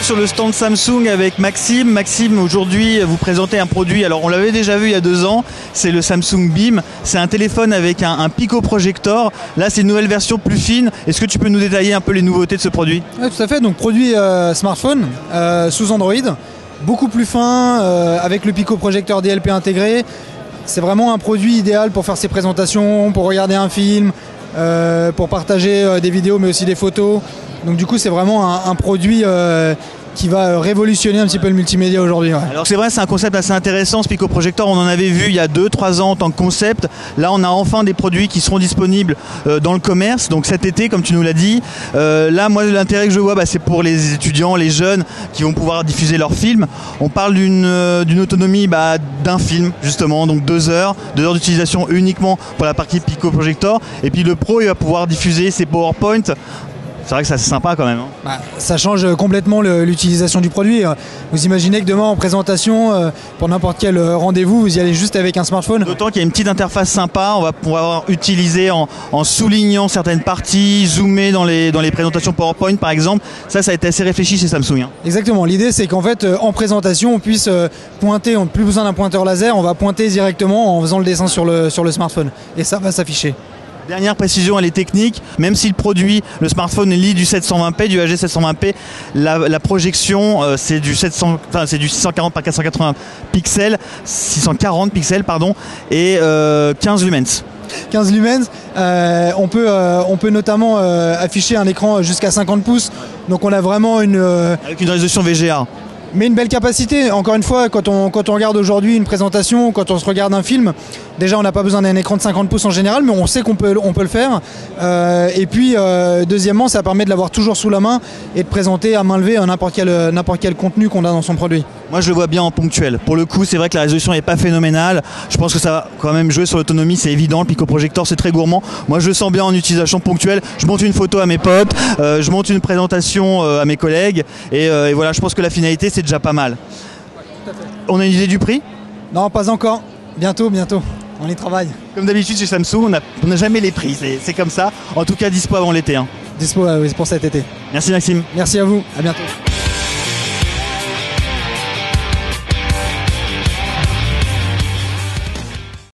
sur le stand Samsung avec Maxime. Maxime, aujourd'hui, vous présentez un produit, alors on l'avait déjà vu il y a 2 ans, c'est le Samsung Beam. C'est un téléphone avec un pico-projecteur. Là, c'est une nouvelle version plus fine. Est-ce que tu peux nous détailler un peu les nouveautés de ce produit? Oui, tout à fait. Donc, produit smartphone sous Android, beaucoup plus fin, avec le pico-projecteur DLP intégré. C'est vraiment un produit idéal pour faire ses présentations, pour regarder un film, pour partager des vidéos, mais aussi des photos. Donc du coup, c'est vraiment un produit qui va révolutionner un petit peu le multimédia aujourd'hui. Ouais. Alors c'est vrai, c'est un concept assez intéressant, ce pico-projecteur. On en avait vu il y a 2-3 ans en tant que concept. Là, on a enfin des produits qui seront disponibles dans le commerce, donc cet été, comme tu nous l'as dit. Là, moi, l'intérêt que je vois, c'est pour les étudiants, les jeunes qui vont pouvoir diffuser leurs films. On parle d'une autonomie d'un film, justement, donc 2 heures d'utilisation uniquement pour la partie pico-projecteur. Et puis le pro, il va pouvoir diffuser ses PowerPoint. C'est vrai que c'est assez sympa quand même. Ça change complètement l'utilisation du produit. Vous imaginez que demain en présentation, pour n'importe quel rendez-vous, vous y allez juste avec un smartphone. D'autant qu'il y a une petite interface sympa, on va pouvoir utiliser en soulignant certaines parties, zoomer dans les présentations PowerPoint par exemple. Ça a été assez réfléchi chez Samsung. Exactement, l'idée c'est qu'en fait en présentation on puisse pointer, on n'a plus besoin d'un pointeur laser, on va pointer directement en faisant le dessin sur le smartphone. Et ça va s'afficher. Dernière précision, elle est technique, même si le smartphone lit du 720p, du HD 720p, la projection c'est du 640 par 480 pixels, 640 pixels pardon, et 15 lumens. 15 lumens, on peut notamment afficher un écran jusqu'à 50 pouces, donc on a vraiment avec une résolution VGA. Mais une belle capacité. Encore une fois, quand on regarde aujourd'hui une présentation, quand on se regarde un film, déjà on n'a pas besoin d'un écran de 50 pouces en général, mais on sait qu'on peut le faire. Et puis deuxièmement, ça permet de l'avoir toujours sous la main et de présenter à main levée n'importe quel contenu qu'on a dans son produit. Moi je le vois bien en ponctuel. Pour le coup, c'est vrai que la résolution n'est pas phénoménale. Je pense que ça va quand même jouer sur l'autonomie, c'est évident. Le pico-projecteur c'est très gourmand. Moi je le sens bien en utilisation ponctuelle. Je monte une photo à mes potes, je monte une présentation à mes collègues et voilà, je pense que la finalité c'est déjà pas mal. Ouais, tout à fait. On a une idée du prix? Non, pas encore. Bientôt. On y travaille. Comme d'habitude chez Samsung, on n'a jamais les prix. C'est comme ça. En tout cas, dispo avant l'été. Dispo oui, pour cet été. Merci Maxime. Merci à vous. À bientôt.